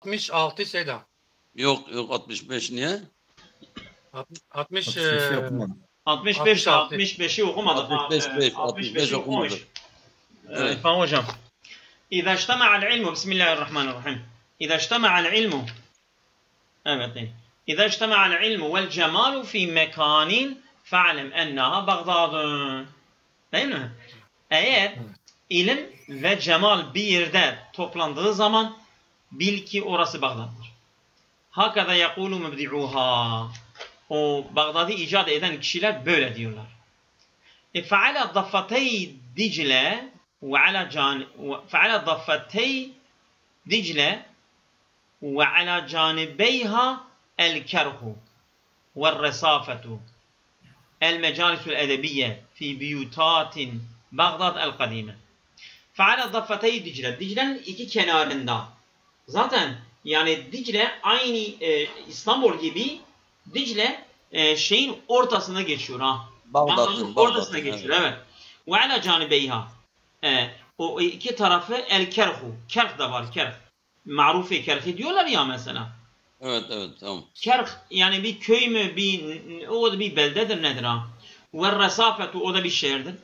66 Seydam. Yok 65 niye? 60 okumadım. 65'i okumadık. 65 okumadık. Evet. Hocam. İza ijtema'al ilmu Bismillahirrahmanirrahim. İza ijtema'al ilmu evet. İza ijtema'al ilmu vel cemalu fi mekanin fa'lem ennaha Bagdadun. Değil mi? Eğer ilim ve cemal bir yerde toplandığı zaman bil ki orası Bağdat'tır. Hakeza yekulu mebdi'uha. O Bağdat'ı icat eden kişiler böyle diyorlar. فعلى ضفتي دجلة فعلى ضفتي دجلة وعلى جانبيها الكرخ والرصافة المجالس الأدبية في بيوتات بغداد القديمة. فعلى ضفتي دجلة. Dicle'nin iki kenarında. Zaten yani Dicle aynı İstanbul gibi Dicle şeyin ortasına geçiyor ha. Bağdat'ın ortasına geçiyor evet. Ve ala canibeyha. O iki tarafı el kerhu. Kerh da var kerh. Marufi kerhi diyorlar ya mesela. Evet tamam. Kerh yani bir köy mü o da bir beldedir nedir ha? Ve resafetu o da bir şehirdir.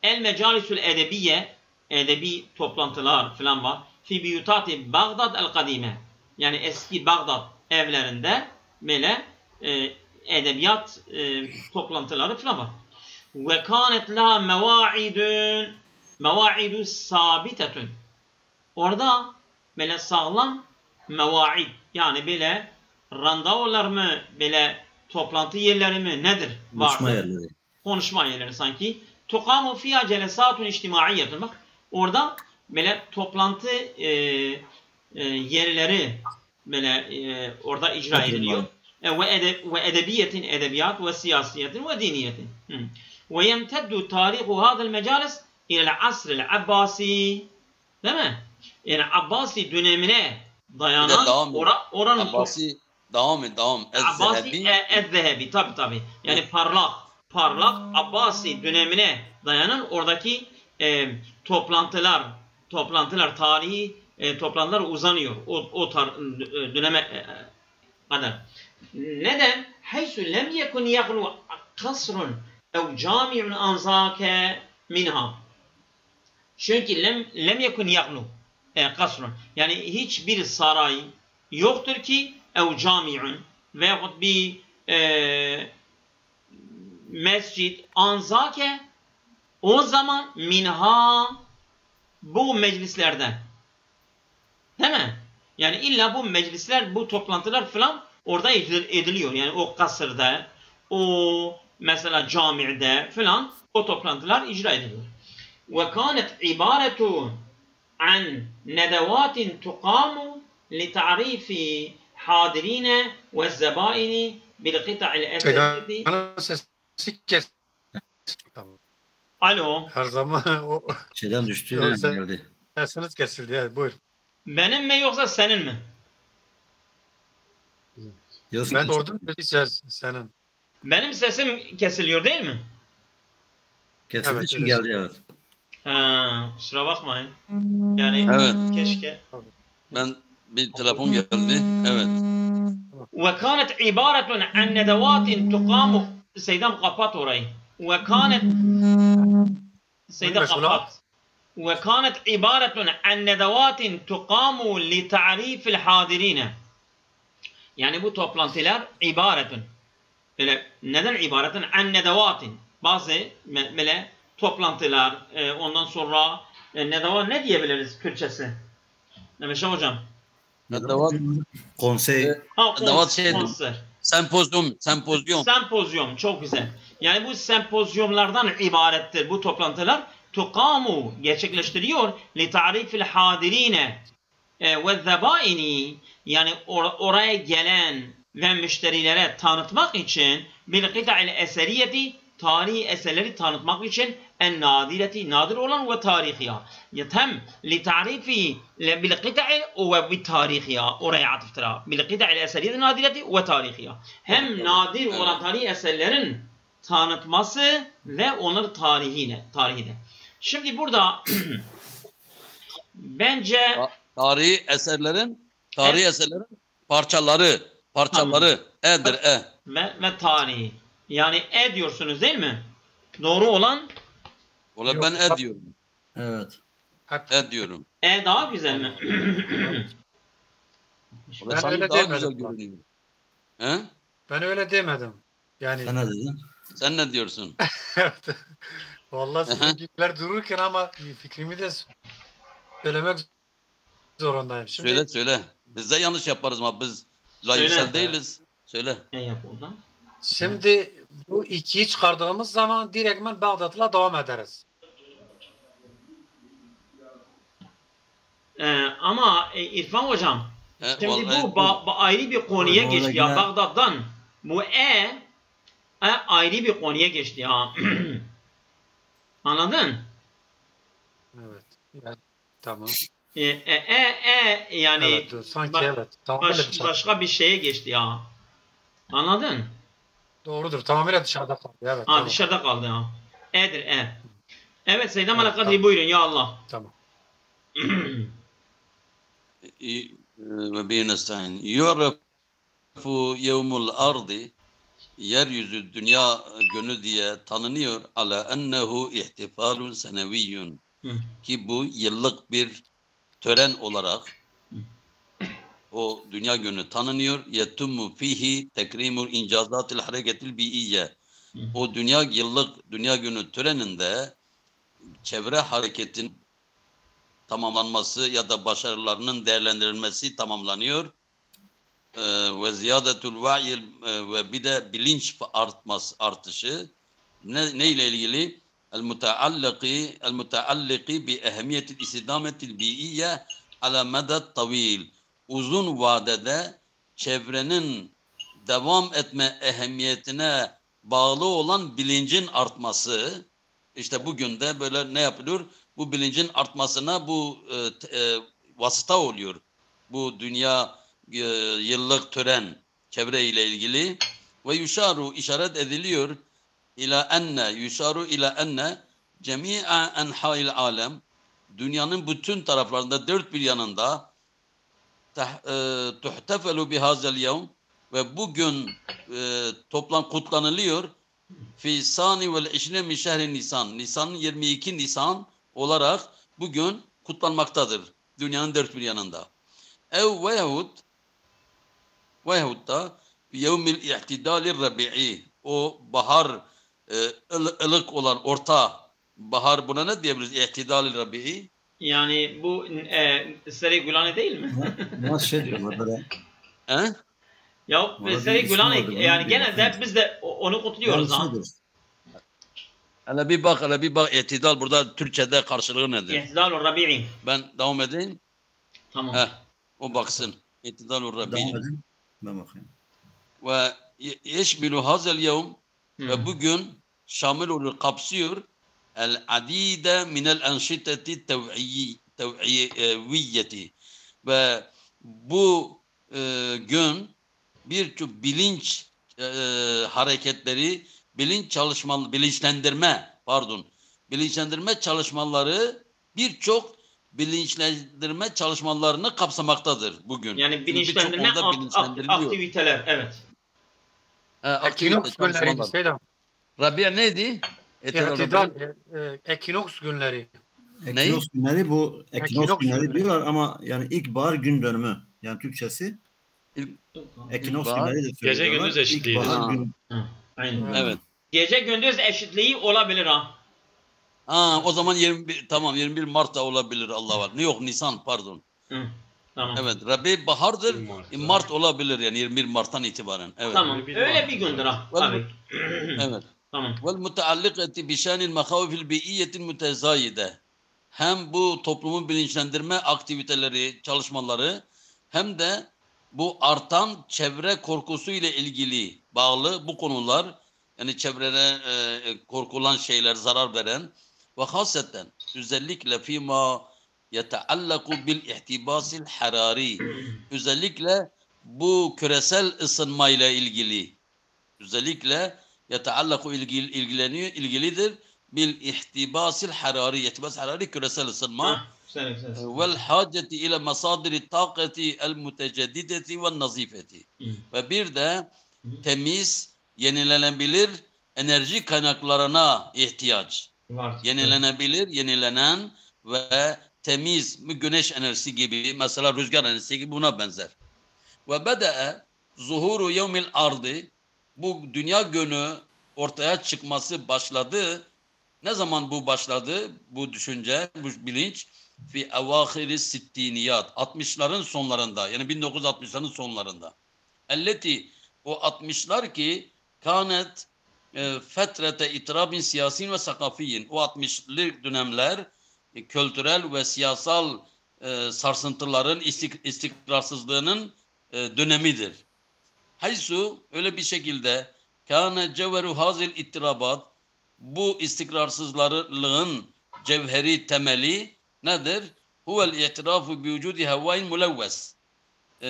El mecalisül edebiye edebi toplantılar falan var. Fi biyutati Bağdat el kadime. Yani eski Bağdat evlerinde böyle edebiyat toplantıları falan var. Ve kânet la mevâidü sabitetun. Orada böyle sağlam mevaid yani böyle randevular mı böyle toplantı yerleri mi nedir? Konuşma yerleri. Konuşma yerleri sanki. Tukamu fiyâ celesâtun içtimaiyyetun. Bak orada böyle toplantı yerleri böyle orada icra ediliyor. Ve edebiyetin edebiyat ve siyasiyetin ve diniyetin. Ve yemteddu tarihu hadal mecalis ila'l asr'il Abbasi. Değil mi? Yani Abbasi dönemine dayanan oranın Abbasi devam. Abbasi ez-Zehebi tabi. Yani parlak Abbasi dönemine dayanan oradaki toplantılar tarihi toplantılar uzanıyor o döneme kadar. Neden? Haysu lem yekun yaglu kasrun ev cami'un anzake minha. Çünkü lem yekun yaglu kasrun. Yani hiçbir saray yoktur ki ev cami'un veyahut bir mescid anzake o zaman minha bu meclislerden. Değil mi? Yani illa bu meclisler, bu toplantılar falan orada ediliyor. Yani o kasırda, o mesela camide falan o toplantılar icra ediliyor. Ve kânet ibaretu an nedevatin tuqamu li ta'rifi hadirine ve zebaini bil qita'il eseriyeti. Alo. Her zaman o şeyden düştü geldi. Sesiniz kesildi. Evet, buyur. Benim mi yoksa senin mi? Ben ordum senin. Benim sesim kesiliyor değil mi? Kesildi evet, için geldi evet. Kusura bakmayın. Yani keşke. Ben bir telefon geldi. Evet. Ve kânet ibaretun an nedevâtin tuqâmu. Seydam kapat orayı. Ve kânet Seydam kapat. Ve kânet ibaretun an nedevâtin tuqâmu li ta'rifil hadirine. Yani bu toplantılar ibaretun. Böyle neden ibaretun an nedevatin? Bazı böyle toplantılar ondan sonra nedevat ne diyebiliriz Türkçesi? Nemeşe hocam. Nedevat konsey. Konser. Sempozyum çok güzel. Yani bu sempozyumlardan ibarettir bu toplantılar. Tuqamu gerçekleştiriyor li ta'rifil hadirine ve zebaini yani oraya gelen ve müşterilere tanıtmak için bil qita'il eseriyeti tarihi eserleri tanıtmak için en nadireti nadir olan ve tarihiya. Yetem li ta'rifi bil qita'il ve bi tarihiya oraya atıftır. Bil qita'il eseriyeti nadireti ve tarihiya. Hem nadir olan tarihi eserlerin tanıtması ve onların tarihi de. Şimdi burada bence tarihi eserlerin Tarihi eserlerin parçaları. E'dir e. Ve tarihi. Yani diyorsunuz değil mi? Doğru olan Ola ben e diyorum. Evet. E diyorum. daha güzel mi? Ola Ben sanki öyle daha demedim. güzel görünüyor. He? Ben öyle demedim. Yani Sen ne dedin? Sen ne diyorsun? vallahi sizinkiler dururken ama fikrimi de söylemek zorundayım. Şimdi Söyle. Biz de yanlış yaparız ama biz layıksal Söyle. değiliz. Söyle. Ne yap oradan? Şimdi bu ikiyi çıkardığımız zaman direktmen Bağdat'la devam ederiz. Ama İrfan hocam şimdi vallahi- bu ayrı bir konuya Orada geçti ya. yine- Bağdat'tan bu ayrı bir konuya geçti ya. Anladın? Evet. Yani, tamam. Yani Evet, dur. Sanki bak- evet. Tamamıyla dışarıda. başka bir şeye geçti ya. Anladın? Doğrudur. Tamamıyla dışarıda kaldı. Evet. Ha tamam. dışarıda kaldı ya. E'dir. Evet Seyyidem Evet, Alakadri tamam. buyurun ya Allah. Tamam. Ve bir nestaîn. Yu'rafu yevmul ardi, yeryüzü dünya günü diye tanınıyor. Ala ennehu ihtifalun seneviyyun. Ki bu yıllık bir tören olarak o dünya günü tanınıyor. Yetummu fihi tekrimul incazatil hareketil bi'iyye. O yıllık dünya günü töreninde çevre hareketin tamamlanması ya da başarılarının değerlendirilmesi tamamlanıyor. Ve ziyadetul va'il ve bir de bilinç artışı ne ile ilgili? El mutaalliqi bi ehemmiyetil istidametil bi'iyye ala medet tavil. Uzun vadede çevrenin devam etme ehemmiyetine bağlı olan bilincin artması. İşte bugün de böyle ne yapılıyor? Bu bilincin artmasına bu vasıta oluyor. Bu dünya yıllık tören çevre ile ilgili ve işaret ediliyor ila enne cemi'a enha'il alem, dünyanın bütün taraflarında dört bir yanında tuhtefelu bihazel yevm, ve bugün kutlanılıyor fi sani vel işne min şehri Nisan. Nisan'ın 22 Nisan olarak bugün kutlanmaktadır. Dünyanın dört bir yanında. Veyahut da yevmil ihtidali rabi'i. O bahar ılık olan orta bahar, buna ne diyebiliriz? İhtidali rabi'i. Yani bu Seri Gülani değil mi? Nasıl şey diyorlar böyle? He? Ya Orada Seri bir isim Gülani vardı, yani bunun genelde bir hep biz de onu kutluyoruz ha. Yanlış Hele bir bak. İhtidal burada Türkçe'de karşılığı nedir? İhtidal-ur Rabi'i. Ben devam edeyim. Tamam. O baksın. İhtidal-ur rabi'i. Devam edin. Ben bakayım. Ve yeşmilu hazel yevm, ve bugün şamil olur, kapsıyor el adide minel enşiteti tev'iyyeti, ve bu gün birçok bilinç hareketleri, bilinçlendirme çalışmaları, birçok bilinçlendirme çalışmalarını kapsamaktadır bugün. Yani bilinçlendirme Çünkü birçok orada bilinçlendiriliyor. aktiviteler evet. Ekinoks günleri. Selam. Rabia neydi? İhtidal. Ekinoks günleri. Ekinoks günleri, bu ekinoks Ekinoks günleri günleri. diyorlar ama yani ilkbahar gün dönümü. Yani Türkçesi ekinoks İlkbahar, günleri de gece söylüyorlar. gündüz eşitliği. İlkbahar gün. Aynen. Evet. Gece gündüz eşitliği olabilir ha. O zaman 21 Mart'ta olabilir, Allah var. Yok, Nisan, pardon. Tamam. Evet, Rabi bahardır. Mart. Mart olabilir yani 21 Mart'tan itibaren. Evet. Tamam. Bir Öyle var. bir gündür ha. Vallahi- Tabii. Evet. Tamam. Vel mutaallikati bi şanil mahawifil bi'iyyetil mutezayide. Hem bu toplumun bilinçlendirme aktiviteleri, çalışmaları, hem de bu artan çevre korkusu ile ilgili bağlı bu konular, yani çevrede korkulan şeyler, zarar veren ve haseten özellikle fîmâ yeteallaku bil ihtibasil harari, özellikle bu küresel ısınma ile ilgili, özellikle yeteallaku ilgilidir bil ihtibasil harari. İhtibas harari küresel ısınma. والحاجة إلى مصادر الطاقة المتجددة والنظيفة. Ve bir de temiz, yenilenebilir enerji kaynaklarına ihtiyaç. Yenilenebilir, yenilenen ve temiz güneş enerjisi gibi, mesela rüzgar enerjisi gibi buna benzer. Ve bede'e zuhuru yevmil ardı, bu dünya günü ortaya çıkması başladı. Ne zaman bu başladı? Bu düşünce, bu bilinç fi evâhiri sittiniyat, 60'ların sonlarında, yani 1960'ların sonlarında. Elleti, o 60'lar ki kânet fetrete itirabin siyasin ve sakafiyin. O 60'lı dönemler kültürel ve siyasal sarsıntıların, istikrarsızlığının dönemidir. Haysu, öyle bir şekilde kâne cevheru hazil ittirabat, bu istikrarsızlığın cevheri temeli nedir? Huvel i'tirafu bi vücudi havain mulevves.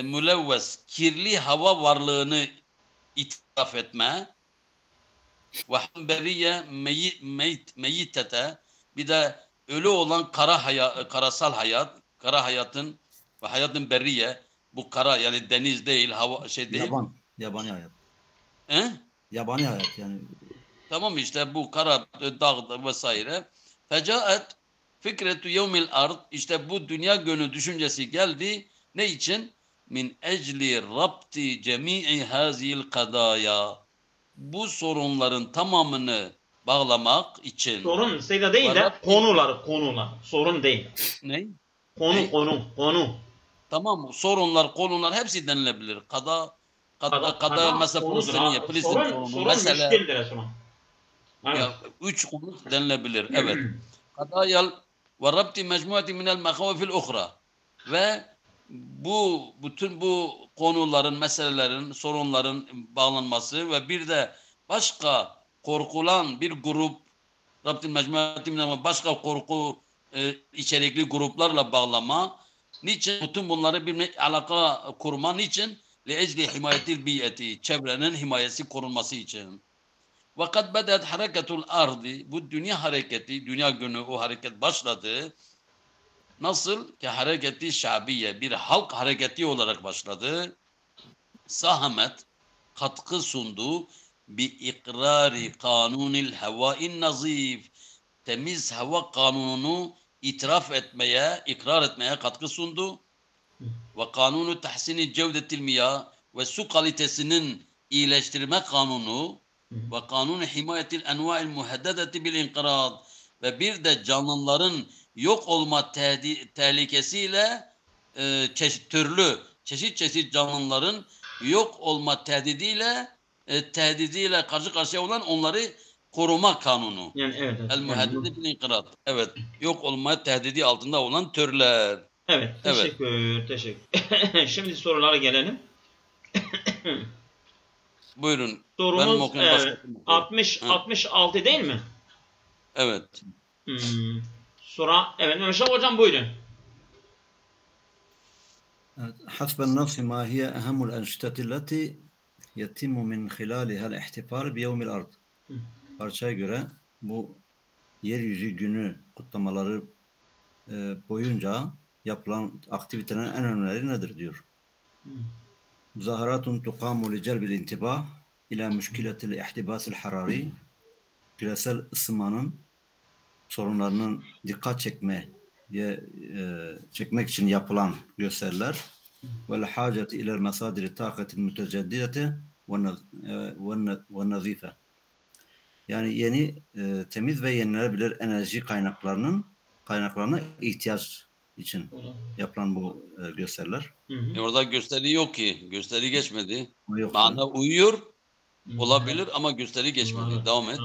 Mulevves, kirli hava varlığını itiraf etme. Ve hamberiye meyyitete, bir de ölü olan karasal hayat, kara hayatın ve hayatın berriye, bu kara yani deniz değil, hava şey değil. Yabani hayat. He? Yabani hayat yani. Tamam işte bu kara dağ vesaire. Fecaet fikretu yevmil ard, işte bu dünya günü düşüncesi geldi. Ne için? Min ecli rabti cemi'i hazil kadaya. Bu sorunların tamamını bağlamak için. Sorun sayıda değil de konular. Sorun değil. Ne? Konu. Tamam, sorunlar, konular hepsi denilebilir. Kada mesela Filistin'ye, Filistin sorunu, mesela. Müşkildir Esma. Ya, 3 konu denilebilir. Evet. Kadayal ve rabti mecmuati minel mekhavifil ukhra. Ve bütün bu konuların, meselelerin, sorunların bağlanması ve bir de başka korkulan bir grup, rabti mecmuati minel, başka korku içerikli gruplarla bağlama. Niçin? Bütün bunları birbirine alaka kurma. Niçin? Li'ecli himayetil biyeti. Çevrenin himayesi korunması için. Vakat bedet hareketul ardı. Bu dünya hareketi, dünya günü o hareket başladı. Nasıl ki hareketi şabiye, bir halk hareketi olarak başladı. Sahamet, katkı sundu. Bi ikrari kanunil havain nazif. Temiz hava kanununu ikrar etmeye katkı sundu. Ve kanunu tahsini cevdetil miyah, ve su kalitesinin iyileştirme kanunu ve kanunu himayetil enva'il muheddedeti bil inqirad, ve bir de canlıların yok olma tehlikesiyle çeşit canlıların yok olma tehdidiyle karşı karşıya olan onları koruma kanunu. Yani evet. El muheddede bil inqirad. Evet. Yok olma tehdidi altında olan türler. Evet. Teşekkür. Şimdi sorulara gelelim. Buyurun. Sorumuz 66 değil mi? Evet. Evet. Mehmet Hocam buyurun. حسب النص ما هي أهم الأنشطة التي يتم من خلالها الاحتفال بيوم الأرض. Parçaya göre bu yeryüzü günü kutlamaları boyunca yapılan aktivitelerin en önemlileri nedir diyor. Muzaharatun tuqamu li celbil intibah ila müşkiletil ihtibasil harari. Küresel ısınmanın sorunlarının dikkat çekmek için yapılan gösteriler. Ve haceti ila'l masadiri taqatil müteceddideti ve nazife. Yani yeni temiz ve yenilenebilir enerji kaynaklarına ihtiyaç için yapılan bu gösteriler. Orada gösteri yok ki. Gösteri geçmedi. Yok. Mana uyuyor olabilir ama gösteri geçmedi. Devam et.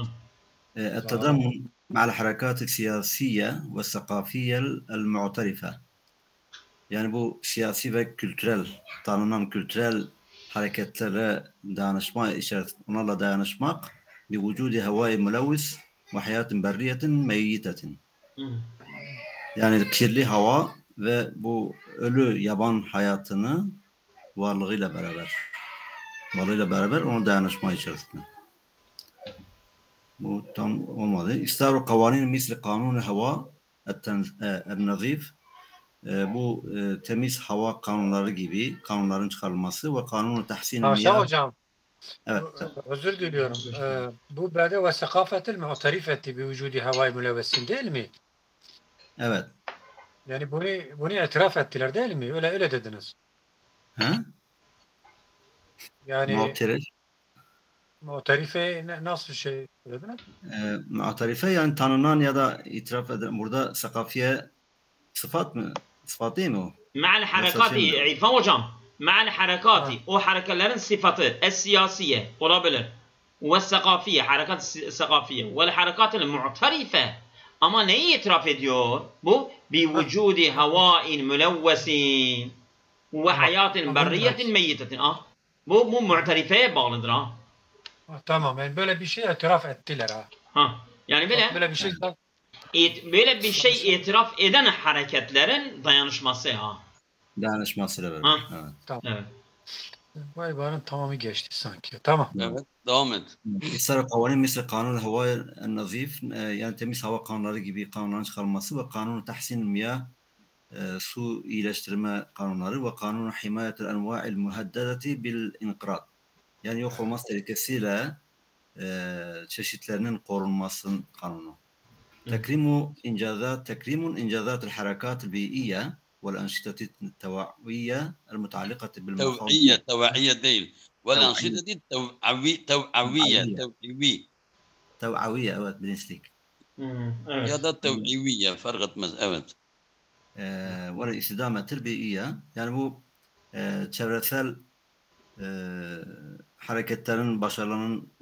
التضامن مع الحركات السياسية والثقافية المعترفة. Yani bu siyasi ve tanınan kültürel hareketlere onlarla dayanışmak بوجود هواء ملوث وحياة برية ميتة. Yani kirli hava ve bu ölü yaban hayatını varlığıyla beraber ona dayanışma içerisinde. Bu tam olmadı. İstavru kavanin misli kanunu hava el-nazif bu temiz hava kanunları gibi kanunların çıkarılması ve kanunu tahsin Paşa miyah. hocam, Evet. özür diliyorum. Bu belde ve sekafetil mu'terif etti bi vücudi havai mülevvesin değil mi? Evet. Yani bunu itiraf ettiler değil mi? Öyle dediniz. Ha? Yani Mu'terif. mu'terife nasıl şey dediniz? Mu'terife yani tanınan ya da itiraf edilen. Burada sakafiye sıfat mı? Sıfat değil mi o? مع الحركات İrfan hocam. مع الحركات Ha. o hareketlerin sıfatı es-siyasiye olabilir. Ve sakafiye harekat sakafiye ve harekatul mu'terife. Ama neyi itiraf ediyor? Bu bi vücudi havain mülevvesin ve hayatin berriyetin meyitetin. Bu mu'terifeye bağlıdır ha. Tamam. Yani böyle bir şey itiraf ettiler ha. Ha. Yani Böyle bir şey böyle bir şey itiraf eden hareketlerin dayanışması ha. Dayanışmasıyla Ha. beraber. Evet. tamam. Evet. Bu ibarenin tamamı geçti sanki. Tamam. Evet. Devam et. İsrail kavanin mesela kanun hava nazif yani temiz hava kanunları gibi kanunların çıkarılması ve kanun tahsin miyah su iyileştirme kanunları ve kanun himayetul enva'il muhaddedeti bil inqirad. Yani yok olmaz tehlikesiyle çeşitlerinin korunmasının kanunu. Tekrimun incazatul harakatul biyye vel anşitati teva'iyye el mutaallikati bil توعية değil. والأنشطة دي توعوية Tev'aviyye evet bilinçlik. Evet. ya da tev'iviyye fark etmez. Evet. Ve istidametil biyye yani bu çevresel hareketlerin başarılarının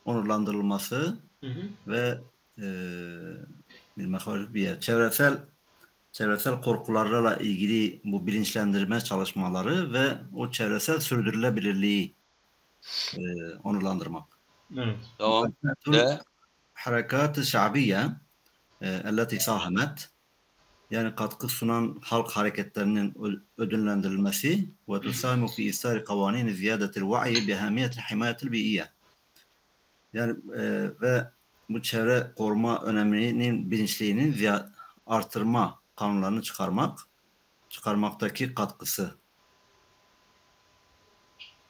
onurlandırılması ve çevresel korkularla ilgili bu bilinçlendirme çalışmaları ve o çevresel sürdürülebilirliği onurlandırmak. Evet. Tamam. De. Harekat-ı şa'biye elleti sahamet yani katkı sunan halk hareketlerinin ödüllendirilmesi ve tusahimu fi isari kavanin ziyadetil va'i bihamiyetil himayetil biyye yani ve bu çevre koruma öneminin bilinçliğinin artırma kanunlarını çıkarmaktaki katkısı.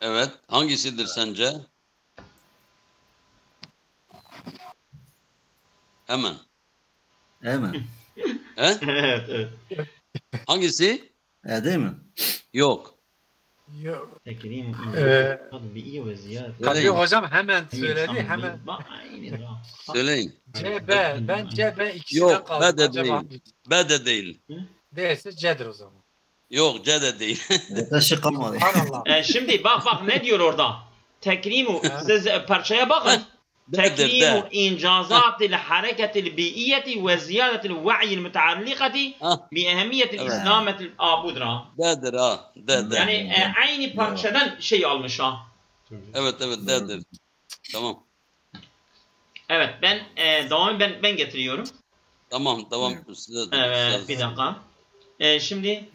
Evet. Hangisidir sence? Hemen. Değil mi? He? Evet. Hangisi? Değil mi? Yok. Yok. Tekrim tabii ve ziyaret. Tabii hocam hemen söyledi. Hemen. Söyleyin. CB. Ben CB ikisinden Yok. kaldım. B de Acaba değil. hangisi? B de değil. Değilse C'dir o zaman. Yok. C de değil. Taşı kalmadı. Subhanallah. Şimdi bak ne diyor orada? Tekrimu siz parçaya bakın. تكريم إنجازات الحركة البيئية وزيادة الوعي المتعلقة بأهمية الإسلام الآبودرا. D'dir ha. D'dir. Yani aynı parçadan şey almış ha. Evet D'dir. Tamam. Evet devamı ben getiriyorum. Tamam. Evet bir dakika. Şimdi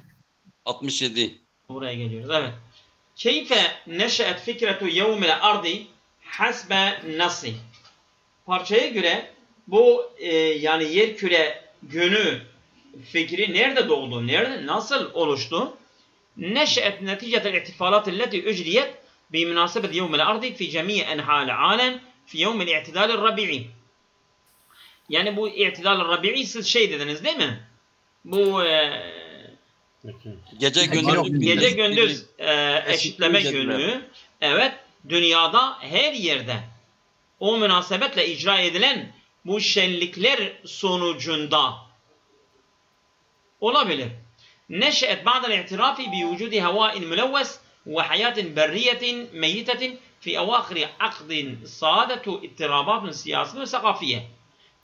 67. buraya geliyoruz. Evet. Keyfe neşe'et fikretu yevmil ardi hasbe nasi. Parçaya göre bu yani yer küre günü fikri nerede doğdu? Nasıl oluştu? Neşe'et neticetel ihtifalat elleti ücriyet bi münasebet yevmil ardi fi cemiye enhal alem fi yevmil i'tidal rabi'i. Yani bu i'tidal rabi'i siz şey dediniz değil mi? Bu Gece gündüz eşitleme günü. Evet, dünyada her yerde o münasebetle icra edilen bu şenlikler sonucunda olabilir. Neşe'et ba'del i'tirafi bi vücudi hava'in mülevves ve hayatin berriyetin meyitetin fi evâhiri akdin saadetu ittirabatun siyasi ve sakafiye.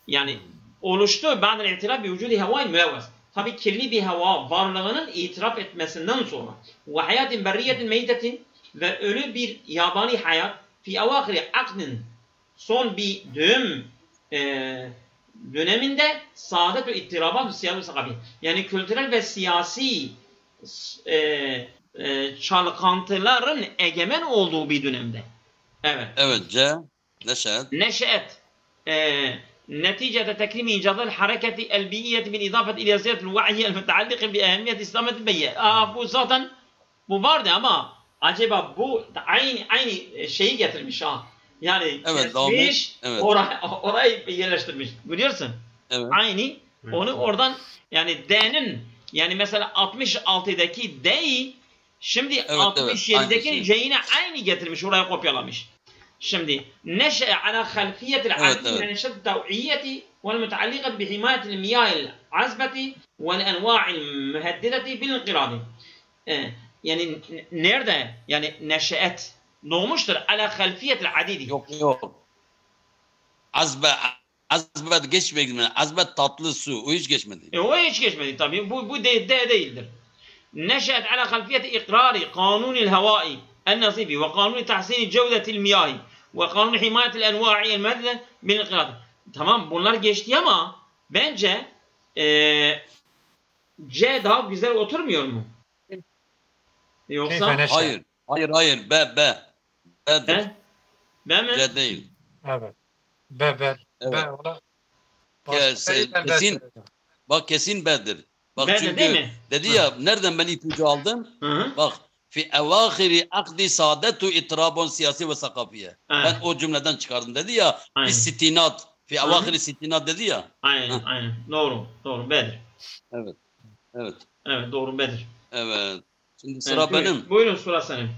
Yani oluştu ba'del i'tiraf bi vücudi hava'in mülevves. Tabi kirli bir hava varlığının itiraf etmesinden sonra ve hayatin berriyetin meyitetin ve ölü bir yabani hayat fi evâhiri akdin son bir döneminde saadet ve ittirabat siyasi ve sakafiye. Yani kültürel ve siyasi çalkantıların egemen olduğu bir dönemde. Evet. Evet C. Neşe'et. Neşe'et نتيجة تكريم إنجاز الحركة البيئية بالإضافة إلى زيادة الوعي المتعلق بأهمية استدامة البيئة. Bu zaten bu vardı ama acaba bu aynı şeyi getirmiş ha. Yani Evet, kesmiş, evet. orayı yerleştirmiş. Biliyorsun? Evet. Aynı. Onu oradan yani D'nin yani mesela 66'daki D'yi şimdi Evet, 67'deki aynısı. C'ine aynı getirmiş. Oraya kopyalamış. Şimdi نشأ على خلفية العديد من الأنشطة التوعية والمتعلقة بحماية المياه العذبة والأنواع المهددة بالانقراض. Yani nerede? Yani neşet doğmuştur. Ala halfiyetil adidi. Yok. Azbet geçmedi. Azbet tatlı su. O hiç geçmedi. O hiç geçmedi tabii. Bu değildir. نشأت على خلفية إقرار قانون الهواء النظيف وقانون تحسين جودة المياه وقانون حماية الأنواع المهددة بالانقراض. Tamam bunlar geçti ama bence C daha güzel oturmuyor mu? Yoksa? Hayır. B. B'dir. B mi? C değil. Evet. B. Kesin. Bak kesin B'dir. Bak B'de çünkü değil mi? dedi ya nereden ben ipucu aldım? Hı. Bak fi evâhiri akdi saadetu itirabun siyasi ve sakafiye. Evet. Ben o cümleden çıkardım dedi ya. Aynen. Bir sitinat. Fi evâhiri sitinat dedi ya. Aynen. Doğru. B'dir. Evet. Evet doğru B'dir. Evet. Şimdi sıra benim. Buyurun sıra senin.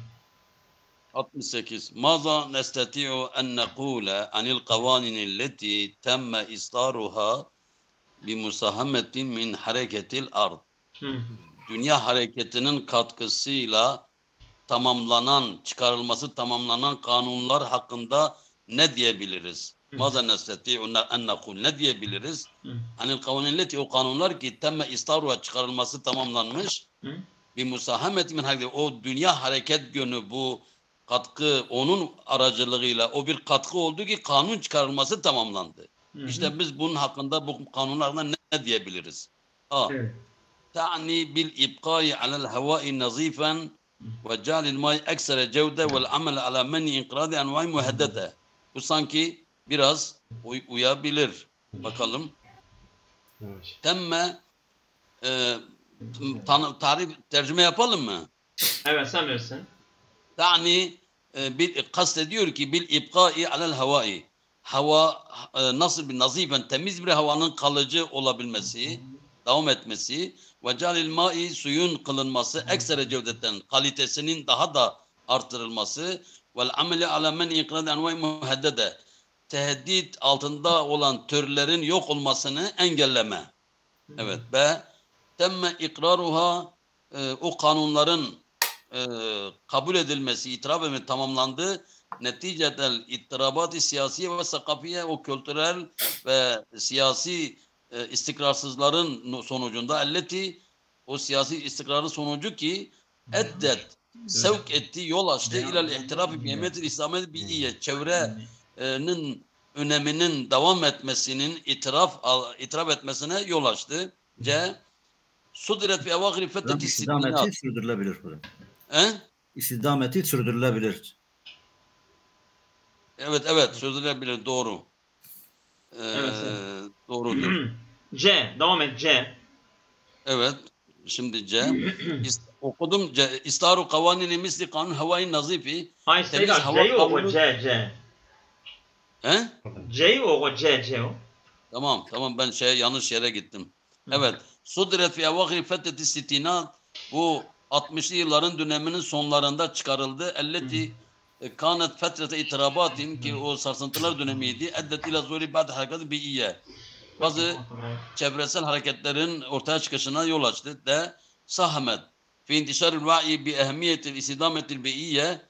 68. Maza nestati'u en nekule anil kavanin leti temme istaruha bi musahametin min hareketil ard. Dünya hareketinin katkısıyla çıkarılması tamamlanan kanunlar hakkında ne diyebiliriz? Maza nestati'u en nekul ne diyebiliriz? Anil kavanin leti o kanunlar ki temme istaruha çıkarılması tamamlanmış. Bir musahamet min hareketi o dünya hareket günü bu katkı onun aracılığıyla o bir katkı oldu ki kanun çıkarılması tamamlandı. İşte biz bunun hakkında bu kanunlarla ne diyebiliriz? A. Ta'ni bil ibqai alel havai nazifen ve ca'lil may eksere cevde vel amel ala menni inqiradi envai muheddede. Bu sanki biraz uyabilir. Bakalım. Temme tercüme yapalım mı? Evet sen bilirsin. Yani kastediyor ki bil ibqai alel havai. Hava nasıl bir nazifen temiz bir havanın kalıcı olabilmesi, devam etmesi ve calil mai suyun kılınması eksere cevdetten kalitesinin daha da artırılması vel ameli ala men inqirad envai muheddede tehdit altında olan türlerin yok olmasını engelleme. Evet. B. Temme ikraruha o kanunların kabul edilmesi, itiraf edilmesi tamamlandı. Neticedel ittirabat-ı siyasi ve sakafiye o kültürel ve siyasi istikrarsızların sonucunda elleti o siyasi istikrarın sonucu ki eddet sevk etti, yol açtı ilal ihtiraf-ı biyemetil İslamiyet bi'iyye çevrenin öneminin devam etmesinin itiraf etmesine yol açtı. C. Sudiret fi evâhiri fetteti İslameti sürdürülebilir. İslameti sürdürülebilir. Evet sürdürülebilir doğru. Doğrudur. C. Devam et C. Evet. Şimdi C. Okudum C. İstaru kavanini misli kanun havai nazifi. Hayır Seyda C'yi oku C. C'yi oku C o. Tamam ben yanlış yere gittim. Evet. Sudiret fi evâhiri fetteti sitinat bu 60'lı yılların döneminin sonlarında çıkarıldı. Elleti kanet fetrete itirabatin ki o sarsıntılar dönemiydi. Eddet ila zuri ba'd harekatı bi'iyye. Bazı çevresel hareketlerin ortaya çıkışına yol açtı. De sahamet fi intişaril va'i bi ehemmiyetil istidametil bi'iyye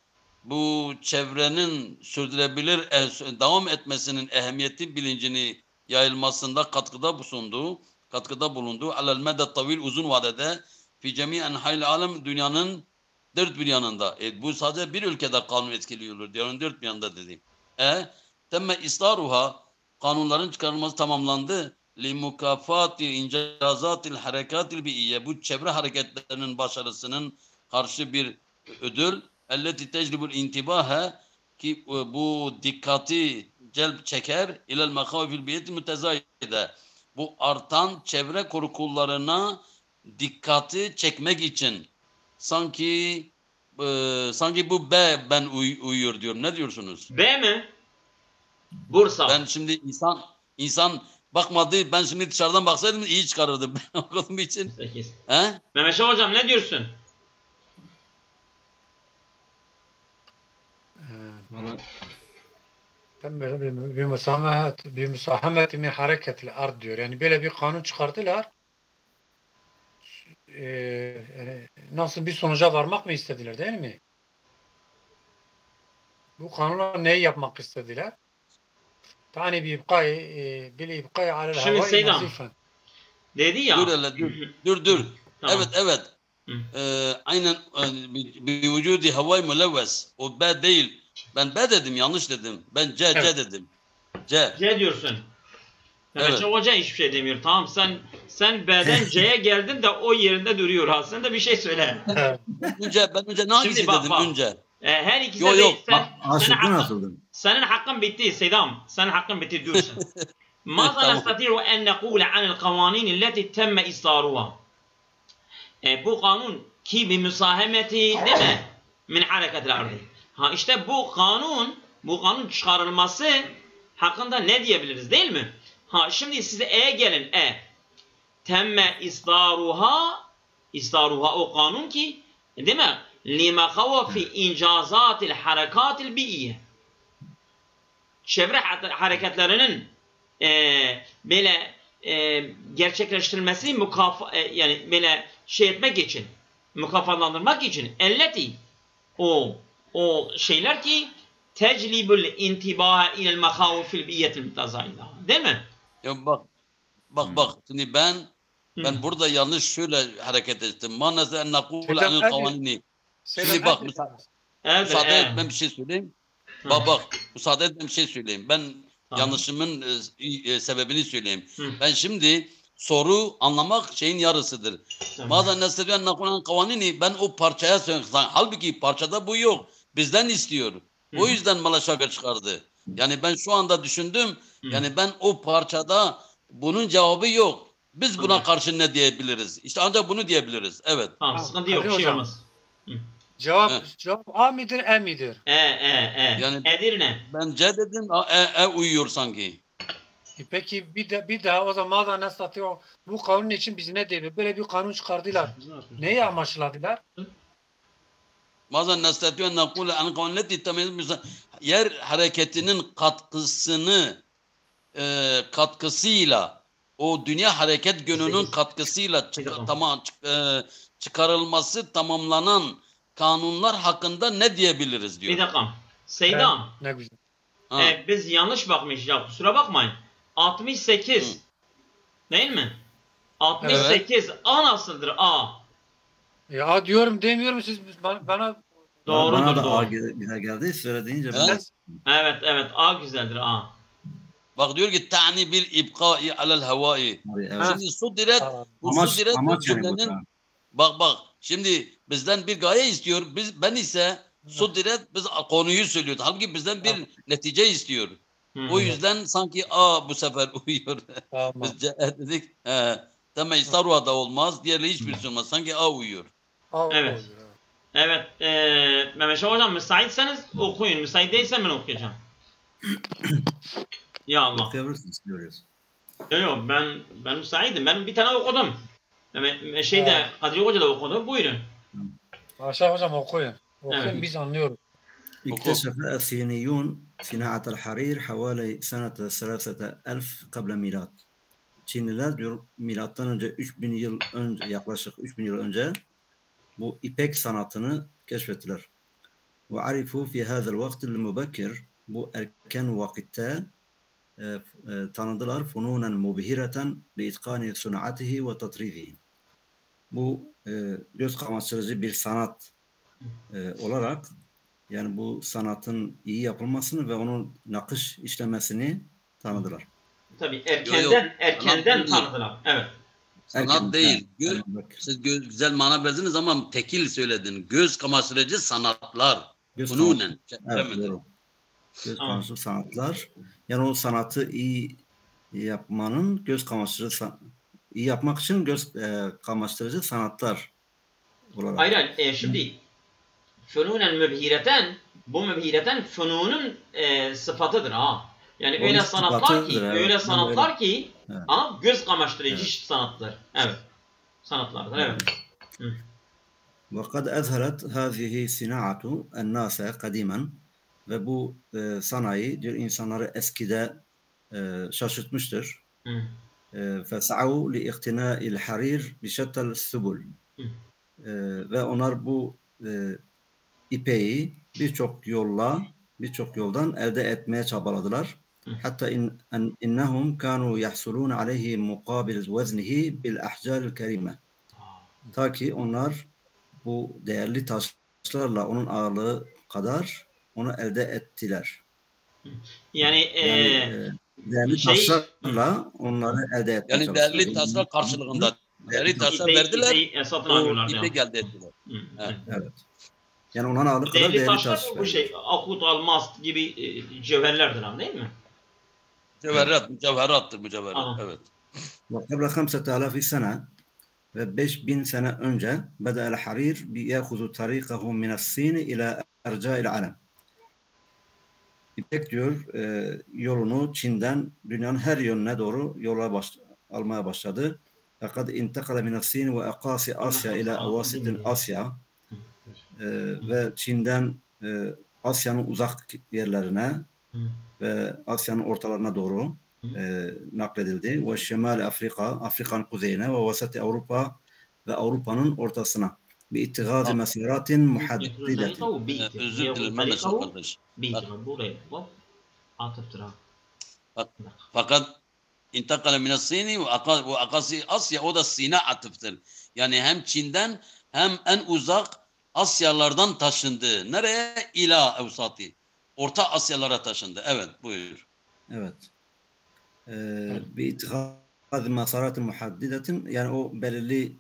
bu çevrenin sürdürülebilir devam etmesinin ehemmiyeti bilincini yayılmasında katkıda bulundu. Alel medet tavil uzun vadede fi cemi'en hayl alem dünyanın dört bir yanında. Bu sadece bir ülkede kanun etkiliyorlar. Dünyanın dört bir yanında dedim. Temme istaruha kanunların çıkarılması tamamlandı. Li mukafati incazatil harekatil bi'iyye bu çevre hareketlerinin başarısının karşı bir ödül. Elleti tecribul intibahe ki bu dikkati celp çeker ilel mekavifil biyeti mütezayide. Bu artan çevre korkularına dikkati çekmek için sanki bu B ben uyuyor diyorum. Ne diyorsunuz? B mi? Bursa. Ben şimdi insan bakmadı. Ben şimdi dışarıdan baksaydım iyi çıkarırdım. Ben okuduğum için. 8. He? Mehmet Şah hocam ne diyorsun? Valla bir müsahamet min hareketil ard diyor. Yani böyle bir kanun çıkardılar. Yani nasıl bir sonuca varmak mı istediler değil mi? Bu kanunla neyi yapmak istediler? Tani bir ibqai alel Şimdi havai Seydam. nazifen. Dedi ya. Dur hele dur. Tamam. Evet. Hı. Aynen bir vücudi havai mülevves. O B değil. Ben B dedim, yanlış dedim. Ben C Evet. dedim. C. C diyorsun. Mehmet Evet. Şah Hoca hiçbir şey demiyor. Tamam sen B'den C'ye geldin de o yerinde duruyor. Aslında bir şey söyle. Ben önce ne hangisi bak, dedim bak. önce? Her ikisi Yok, de yok. aşıklı nasıldı? senin hakkın bitti Seydam. Senin hakkın bitti diyorsun. ماذا Tamam. نستطيع أن نقول عن القوانين التي تم إصدارها؟ Bu kanun ki bir müsahemeti değil mi? Min hareketil ardı. Ha işte bu kanun çıkarılması hakkında ne diyebiliriz değil mi? Ha şimdi size gelin. Temme istaruha o kanun ki değil mi? Lima kavafi incazatil harekatil bi'iyye. Çevre hareketlerinin böyle gerçekleştirilmesi yani böyle şey etmek için, mükafatlandırmak için elleti o şeyler ki teclibul intibaha ilel mekavifil biyetil mütezayide. Değil mi? Ya bak. Şimdi ben burada yanlış şöyle hareket ettim. Ma nazar en nakul anil kavanini. Şimdi bak müsaade et ben bir şey söyleyeyim. Bak müsaade et ben bir şey söyleyeyim. Ben yanlışımın sebebini söyleyeyim. Ben şimdi soru anlamak şeyin yarısıdır. Mazen nesediyen nakulan kavanini ben o parçaya söylüyorum. Halbuki parçada bu yok. Bizden istiyor. O yüzden Malaşaka çıkardı. Yani ben şu anda düşündüm. Yani ben o parçada bunun cevabı yok. Biz buna karşı ne diyebiliriz? İşte ancak bunu diyebiliriz. Evet. Tamam sıkıntı yok. Bir şey olmaz. Cevap A midir, E midir? Yani Edirne. ben C dedim, uyuyor sanki. Peki bir daha o zaman da ne satıyor? Bu kanun için biz ne diyor? Böyle bir kanun çıkardılar. Neyi amaçladılar? Bazen nestatiyon nakule an kavneti temiz yer hareketinin katkısıyla o dünya hareket gönünün katkısıyla çıkarılması tamamlanan kanunlar hakkında ne diyebiliriz diyor. Bir dakika. Seydam. Ne güzel. Biz yanlış bakmışız ya. Kusura bakmayın. 68. Değil mi? 68. Evet. A nasıldır? A. Ya diyorum demiyorum siz bana doğrudur. Bana da doğru. A geldi. Söylediğince Evet. A güzeldir. A. Bak diyor ki ta'ni bil ibqai alel havai. Şimdi sudiret bu cümlenin bak şimdi bizden bir gaye istiyor. Ben ise sudiret biz konuyu söylüyoruz. Halbuki bizden bir netice istiyor. O yüzden sanki A bu sefer uyuyor. Biz dedik tamam İstaruha da olmaz. Diğerleri hiçbirisi olmaz. Sanki A uyuyor. Evet. Evet. Mehmet Şah Hocam müsaitseniz okuyun. Müsait değilse ben okuyacağım. Ya Allah. Yok ben müsaitim. Ben bir tane okudum. Kadri Hoca da okudu. Buyurun. Aşağı hocam okuyun. Okuyun biz anlıyoruz. اكتشف الصينيون صناعة الحرير حوالي سنة 3000 قبل ميلاد. Çinliler diyor milattan önce 3000 yıl önce yaklaşık 3000 yıl önce bu ipek sanatını keşfettiler. Ve arifu fi hadal vaktil mubakkir bu erken vakitte tanıdılar fununen mubhireten li itkani sunatihi ve tatrifihi. Bu göz kamaştırıcı bir sanat olarak yani bu sanatın iyi yapılmasını ve onun nakış işlemesini tanıdılar. Tabii erkenden tanıdılar. Evet. Sanat değil. Siz güzel mana verdiniz ama tekil söyledin. Göz kamaştırıcı sanatlar. Fununen. Evet, Göz kamaştırıcı sanatlar. Yani o sanatı iyi yapmanın göz kamaştırıcı iyi yapmak için göz kamaştırıcı sanatlar olarak. Hayır, şimdi fünûnen mübhireten, bu mübhireten fünûnun sıfatıdır ha. Yani Onun öyle sanatlar ki, sıfatıdır, evet. öyle sanatlar ki Evet. göz kamaştırıcı sanatlar. Evet. Sanatlardır, evet. وقد أظهرت هذه صناعة الناس قديما ve bu sanayi diyor insanları eskide şaşırtmıştır. فسعوا لاقتناء الحرير بشتى السبل ve onlar bu ipeği birçok yoldan elde etmeye çabaladılar. Hatta innahum kanu yahsulun aleyhi mukabil veznihi bil ahcaril kerime. Ta ki onlar bu değerli taşlarla onun ağırlığı kadar onu elde ettiler. Yani değerli taşlarla onları elde etmeye Yani değerli taşlar karşılığında değerli taşlar verdiler, satın o alıyorlar. ipi elde ettiler. Evet. Yani onun ağırlığı kadar değerli taşlar taş bu şey, akut, almaz gibi cevherlerdir değil mi? Mücevherattır. Evet. وقبل 5000 sene ve 5000 sene önce بدأ الحرير بيأخذ طريقه من الصين إلى أرجاء العالم. İpek diyor yolunu Çin'den dünyanın her yönüne doğru almaya başladı. Fakat intakala min as-Sin ve aqasi Asya ila awasit Asya ve Çin'den Asya'nın uzak yerlerine ve Asya'nın ortalarına doğru nakledildi. Ve Şimal Afrika'nın kuzeyine ve Vasat Avrupa ve Avrupa'nın ortasına. Bi ittihazi mesiratin muhaddidetin. Özür dilerim Mehmet kardeş. Fakat intakale minas-Sini ve akasi Asya, o da Sin'a atıftır. Yani hem Çin'den hem en uzak Asyalardan taşındı. Nereye? İla evsati. Orta Asyalara taşındı. Evet, buyur. Evet. Bir itihad mesaratin muhaddidetin, yani o belirli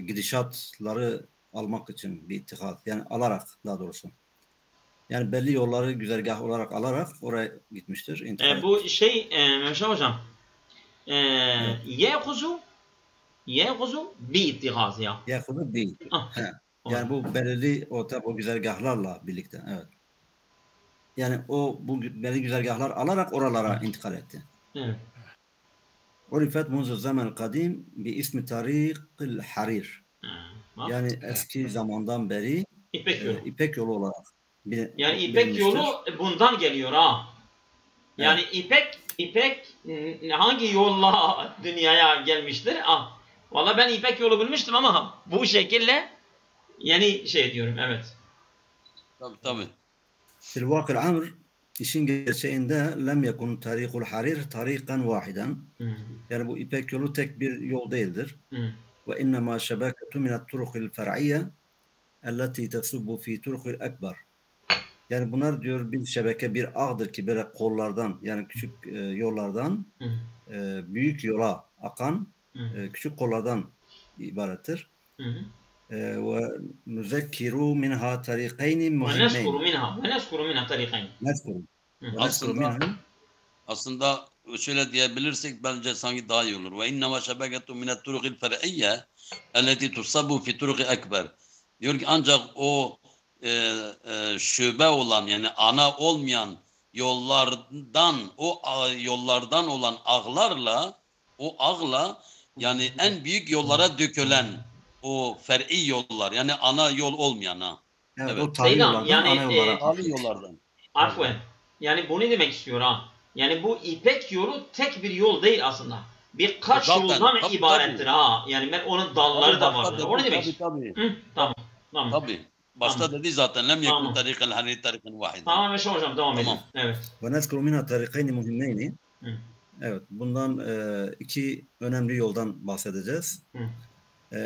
gidişatları almak için bir itihad, yani alarak, daha doğrusu. Yani belli yolları güzergah olarak alarak oraya gitmiştir. Bu şey Mehmet Hocam yeğuzu bir itihaz ya. Yeğuzu değil. Yani bu belirli o güzergahlarla birlikte. Evet. Yani o bu belirli güzergahlar alarak oralara intikal etti. Evet. Urifet munzu zaman kadim bi ismi tarikil harir. Yani eski zamandan beri İpek yolu olarak. Yani İpek yolu bundan geliyor ha. Yani evet. İpek hangi yolla dünyaya gelmiştir? Vallahi ben İpek yolu bilmiştim ama bu şekilde yani şey diyorum, evet. Tabii. Fil vakil amr, işin gerçeğinde lem yekun tarikul harir tarikan vahiden. Yani bu İpek yolu tek bir yol değildir. Ve innema şebeketu minat turukil fer'iyye elleti tesubbu fi turukil ekber. Yani bunlar diyor bir şebeke, bir ağdır ki böyle kollardan, yani küçük yollardan büyük yola akan küçük kollardan ibarettir. Ve nuzekkiru minha tarikayni muhimmeyn. Ve neskuru minha tarikayn. Aslında şöyle diyebilirsek bence sanki daha iyi olur. Ve innema şebeketu minat turukil fer'iyye elleti tusabu fi turuki ekber. Diyor ki ancak o şube olan, yani ana olmayan yollardan olan ağla yani en büyük yollara dökülen o fer'i yollar, yani ana yol olmayan Evet. O tali yollardan yani, ana yollara. Tali yollardan. Afwen. Yani bunu demek istiyor ha. Yani bu İpek yolu tek bir yol değil aslında. Birkaç yoldan ibarettir ha. Yani ben onun dalları da var. Onu demek istiyorum. Tamam. Tabii. Başta dedi zaten lem yekun tarikan harir tarikan vahid. Tamam Meşe Hocam, devam edin. Evet. Ve nezkuru minha tarikayni muhimmeyni. Evet. Bundan iki önemli yoldan bahsedeceğiz.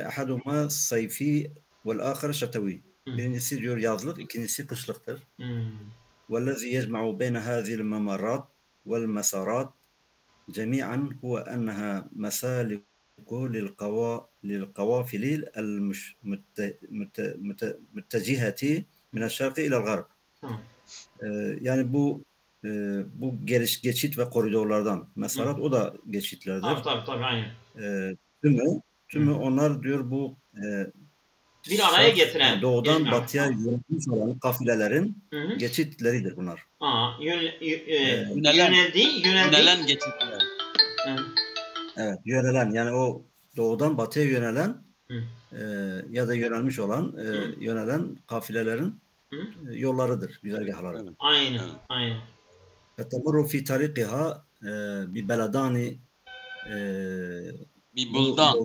Ahaduma sayfi vel ahar şetevi. Birincisi diyor yazlık, ikincisi kışlıktır. Vellezî yecma'u beyne hâzil memarrat vel mesarat cemi'an huve enneha mesâliku lilqavafili المتجهة من الشرق إلى الغرب. Yani bu bu geçit ve koridorlardan. Mesarat o da geçitlerdir. Tabii aynen. Tümü onlar diyor bu bir araya getiren, doğudan batıya yönelmiş olan kafilelerin geçitleridir bunlar. Yönelen geçitler. Evet, yönelen yani o doğudan batıya yönelen ya da yönelmiş olan yönelen kafilelerin yollarıdır, güzergahları. Evet. Aynen. Fetemurru fi tariqiha bi beledani bir buldan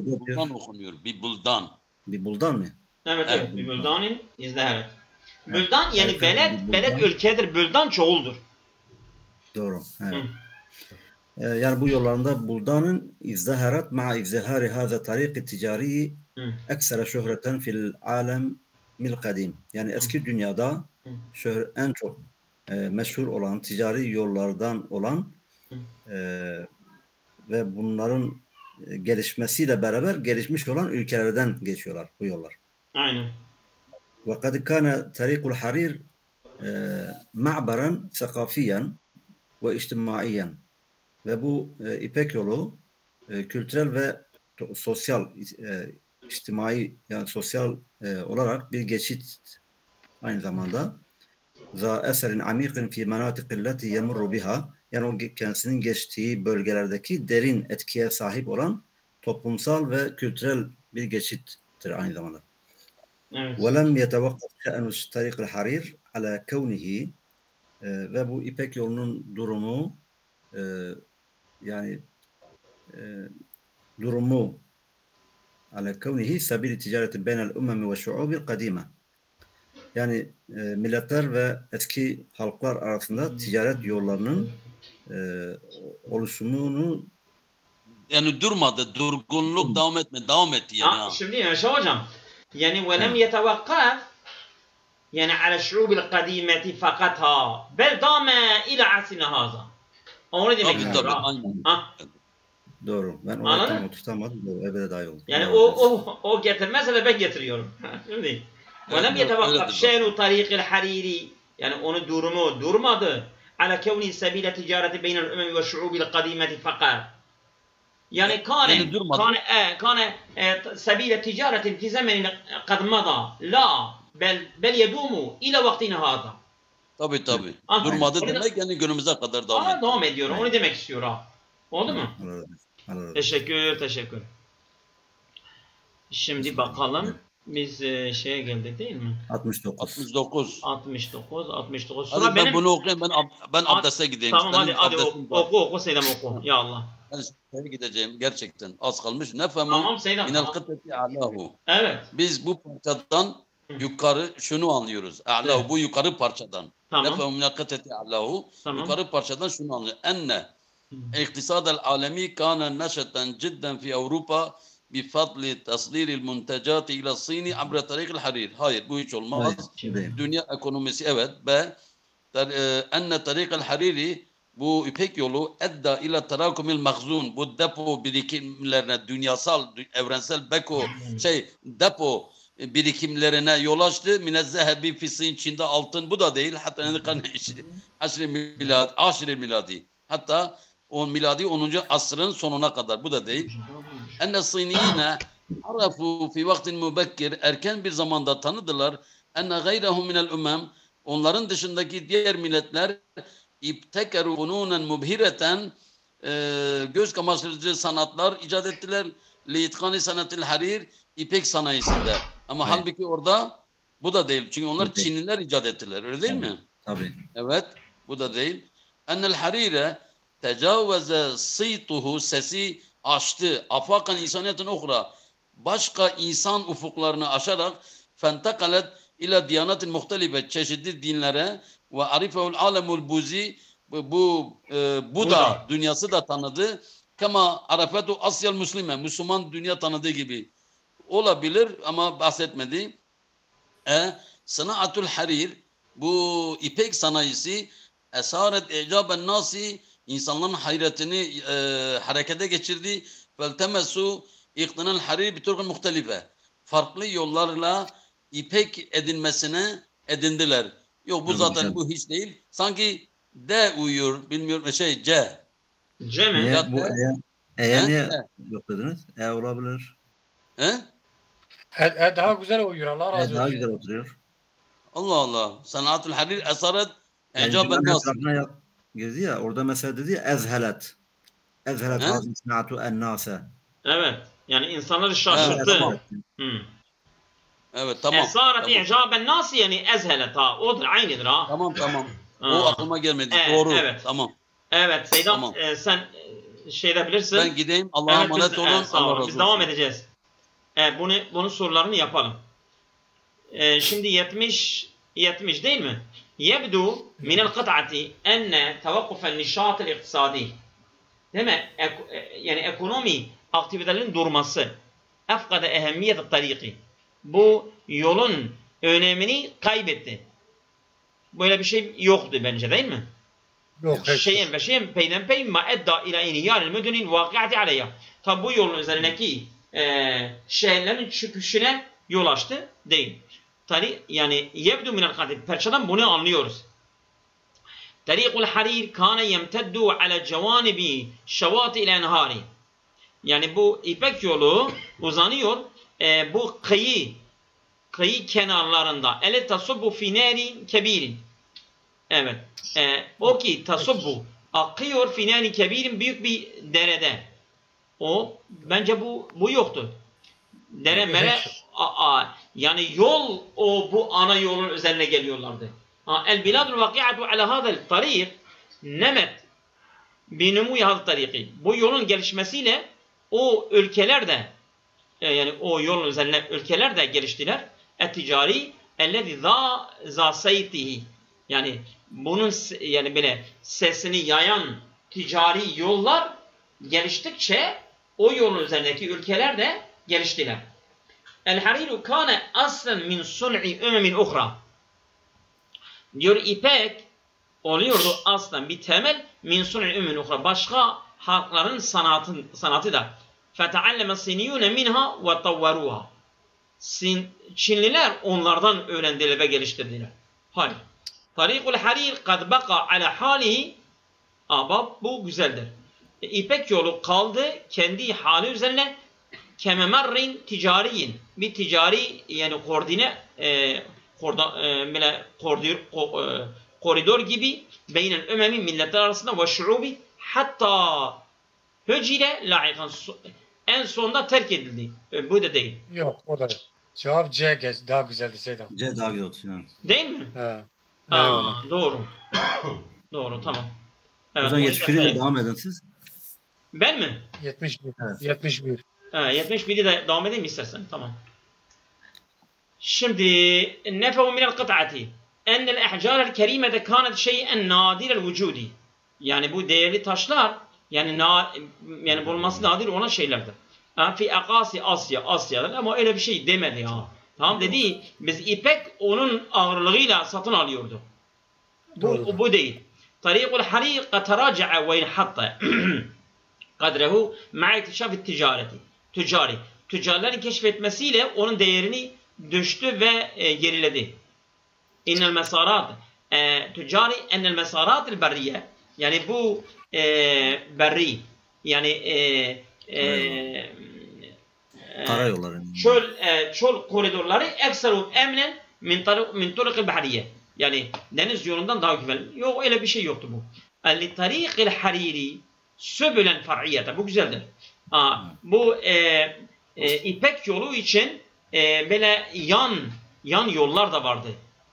okunuyor. Bir buldan. Bir buldan mı? Evet. Bir buldanin izleherek. Buldan yani beled ülkedir. Buldan çoğuldur. Doğru. Evet. Yani bu yollarında buldanın izdaharat ma'a izhari hâzâ tariqi ticari eksere şöhreten fil alemil kadim. Yani eski dünyada en çok meşhur olan ticari yollardan olan ve bunların gelişmesiyle beraber gelişmiş olan ülkelerden geçiyorlar bu yollar. Aynen. Ve kad kana tariqul harir ma'baran sakafiyen ve içtimaiyen. Ve bu İpek yolu kültürel ve sosyal, içtimai yani sosyal olarak bir geçit aynı zamanda. Za eserin amikin fi menatikilleti yemurru biha, yani o kendisinin geçtiği bölgelerdeki derin etkiye sahip olan toplumsal ve kültürel bir geçittir aynı zamanda. وَلَمْ يَتَوَقَّفْ شَأْنُ تَرِيقِ الْحَرِيرِ عَلَى كَوْنِهِ ve bu İpek yolunun durumu yani durumu ala kevnihi sabili ticareti beynel ummemi ve şuubil kadime. Yani milletler ve eski halklar arasında ticaret yollarının oluşumunu yani durmadı. Durgunluk devam etti yani. Şimdi Yaşar hocam yani velem yetevakkaf yani ala şuubil kadimeti fakat bel dame ila asine haza. Onu demek istiyorum. Doğru. Ben orayı tam oturtamadım. Evde daha iyi oldu. Yani o getirmezse de ben getiriyorum. Şimdi وَلَمْ يَتَوَقَّفْ شَيْنُ طَرِيقِ الْحَرِيرِ yani onun durumu durmadı. عَلَى كَوْنِ سَبِيلَ تِجَارَةِ بَيْنَ الْأُمَمِ وَالشُّعُوبِ الْقَدِيمَةِ فَقَطْ yani كان سبيل تجارة في زمن قد مضى لا بل يدوم إلى وقتنا هذا. Tabii. Durmadı demek yani günümüze kadar devam ediyor. Onu demek istiyor ha. Oldu mu? Teşekkür. Şimdi bakalım. Biz şeye geldik değil mi? 69. Sonra hadi ben bunu okuyayım. Ben abdeste gideyim. Tamam hadi oku Seydem oku. Ya Allah. Ben gideceğim gerçekten. Az kalmış. Nefemu tamam Seydem. Minel kıtteti a'lahu. Evet. Biz bu parçadan yukarı şunu anlıyoruz. A'lahu bu yukarı parçadan. Tamam. Nefemu minel kıtteti a'lahu. Yukarı parçadan şunu anlıyoruz. Enne iktisadel alemi kana neşeten cidden fi Avrupa bifadli tasdiril muntecati ila Sini abre tarikil harir. Hayır bu hiç olmaz. Dünya ekonomisi evet. Enne tarikil hariri bu İpek yolu edda ila terakumil mahzun. Bu depo birikimlerine dünyasal, evrensel depo birikimlerine yol açtı. Minezzehebi fisin Çin'de altın bu da değil. Hatta aşri miladi. Hatta 10 miladi 10. asrın sonuna kadar bu da değil. Enne Siniyine arafu fi vaktin mübekkir erken bir zamanda tanıdılar. Enne gayrehum minel ummem onların dışındaki diğer milletler İbtekeru fununen mubhireten göz kamaştırıcı sanatlar icat ettiler. Liitkani sanatil harir İpek sanayisinde. Ama halbuki orada bu da değil. Çünkü onlar Çinliler icat ettiler. Öyle değil mi? Tabii. Evet. Bu da değil. Ennel harire tecavveze sıytuhu sesi aştı. Afakan insaniyetin okra. Başka insan ufuklarını aşarak fentakalet ila diyanatin muhtelife çeşitli dinlere ve arifeul alemul buzi bu Buda dünyası da tanıdı. Kama arafetu Asyal Müslüme Müslüman dünya tanıdığı gibi olabilir ama bahsetmedi. Sanaatul harir bu İpek sanayisi esaret icaben nasi insanların hayretini harekete geçirdi. Feltemesu iktinal harir bir türlü muhtelife. Farklı yollarla İpek edinmesine edindiler. Yok bu zaten bu hiç değil. Sanki D uyuyor. Bilmiyorum C. C mi? Niye? Bu He? niye yok dediniz? Olabilir. He? Daha güzel uyuyor. Allah razı Daha olsun. güzel oturuyor. Allah Allah. Sanatul harir esaret Yani icaben Divan nas. etrafına girdi ya, orada mesela dedi ya ezhelet. Ezhelet He? hazim sinatu ennase. Evet. Yani insanları Evet, şaşırttı. tamam. Hı. Evet tamam. Esaret Tamam. icaben nas yani ezhelet ha. Odur aynıdır ha. Tamam. O Ha. aklıma gelmedi. Evet, Doğru. evet. Tamam. Evet Seydam Tamam. sen şeyde bilirsin. Ben gideyim. Allah'a Evet, emanet olun. sağ Allah olun. razı Biz olsun. devam edeceğiz. Bunun sorularını yapalım. Şimdi 70 değil mi? يبدو من القطعة أن توقف النشاط الاقتصادي değil mi? Yani ekonomi aktivitelerinin durması efkade ehemmiyet tariki. Bu yolun önemini kaybetti. Böyle bir şey yoktu bence değil mi? Yok. Şeyin ve şeyin peydenpey ma edda ila inhiyar el-müdünün vakiati aleyha. Tabi bu yolun üzerindeki şehirlerin çöküşüne yol açtı değil. Yani yebdu minel katil. Perçadan bunu anlıyoruz. Tarikul harir kana yemteddu ala cevanibi şevati ile enhari. Yani bu İpek yolu uzanıyor bu kıyı kenarlarında. Ele tasubbu fi nari kebirin. Evet. O ki tasubbu akıyor fi nari kebirin, büyük bir derede. Bence bu yoktu. Dere mere yani yol bu ana yolun üzerine geliyorlardı. El biladul vaki'atu ala hadal tarik nemet binumuy hadal tariki. Bu yolun gelişmesiyle o ülkeler de yani o yolun üzerine ülkeler de geliştiler. Et-ticari ellezî zâ seytihi. Yani bunun yani böyle sesini yayan ticari yollar geliştikçe o yolun üzerindeki ülkeler de geliştiler. El-hariru kâne aslen min sun'i ümemin uhra. Diyor İpek oluyordu aslen bir temel min sun'i ümemin uhra. Başka halkların sanatı da. فَتَعَلَّمَ الصِّنِيُّونَ مِنْهَا وَطَوَّرُوهَا. Çinliler onlardan öğrendiler ve geliştirdiler. Hayır. Tarikul harir kad baka ala halihi. Bu güzeldir. İpek yolu kaldı kendi hali üzerine kememerrin ticariyin. Bir ticari yani koridor gibi beynel ömemi milletler arasında ve şuubi hatta höcile laikan en sonunda terk edildi. Bu da değil. Yok o da yok. Cevap C daha güzeldi Seydam. C daha güzel oturuyor. Değil mi? He. Doğru. Doğru tamam. O zaman 71 ile devam edin siz. Ben mi? 71. Evet. 71. 71'i de devam edeyim istersen. Tamam. Şimdi nefehu minel kıt'ati ennel ehcârel kerimete kânet şey'en nâdirel vücudi. Yani bu değerli taşlar yani bulunması nadir olan şeylerdir. Fi akasi Asya'dan ama öyle bir şey demedi ya. Tamam dedi biz ipek onun ağırlığıyla satın alıyordu. Bu değil. Tarikul harir kad teraca'a ve inhatta kadrehu ma'a iktişaf ticareti. Tüccarların keşfetmesiyle onun değerini düştü ve geriledi. İnnel mesarat tüccari ennel mesaratil berriye. Yani bu berri yani karayolları. çöl koridorları ekseru emnen min turukil bahriye. Yani deniz yolundan daha güvenli. Yok öyle bir şey yoktu bu. Li tarikil hariri sübülen far'iyete. Bu güzeldir. Bu İpek yolu için böyle yan yollar da vardı.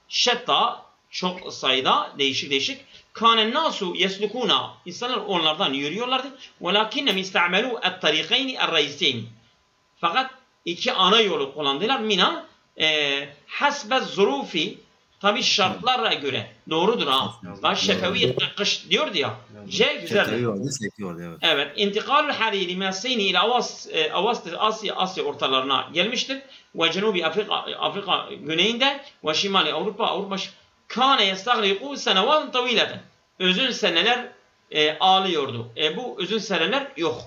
Şetta çok sayıda değişik. Kânen nâsu yeslukûnâ. İnsanlar onlardan yürüyorlardı. وَلَكِنَّمْ اِسْتَعْمَلُوا الطَّرِيقَيْنِ الرَّئِيسَيْنِ. Fakat iki ana yolu kullandılar. Mina hasbe zurufi tabi şartlara göre. Doğrudur ha. Baş şefevi kış diyordu ya. C güzeldir. Evet. İntikalul hariri mesini ile Avast Asya ortalarına gelmiştir. Ve Cenubi Afrika güneyinde ve Şimali Avrupa kâne yestagriku senevat tavileten. Uzun seneler ağlıyordu. Bu uzun seneler yok.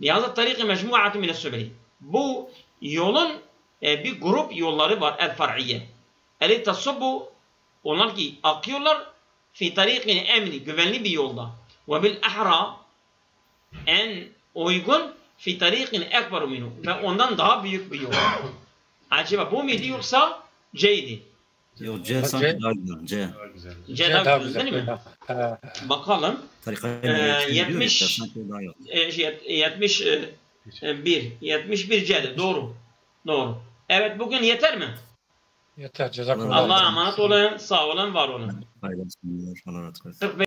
Lihaza tariki mecmuatı mine's-sübeli. Bu yolun bir grup yolları var el-far'iyye. El-tasabbu onlar ki akıyorlar fi tariqin emni, güvenli bir yolda. Ve bil ahra, en uygun fi tariqin ekber minhu, ve ondan daha büyük bir yol. Acaba bu muydu yoksa C'ydi? Yok C sanki daha güzel. C. C daha güzel değil mi? Bakalım. Tarikayla 70 sanki daha yok. 71 C'de. Doğru. Doğru. Evet, bugün yeter mi? Yeter. Cezakallah. Allah'a emanet olun. Sağ olun, var olun. Paylaşsınlar. Allah razı olsun. 45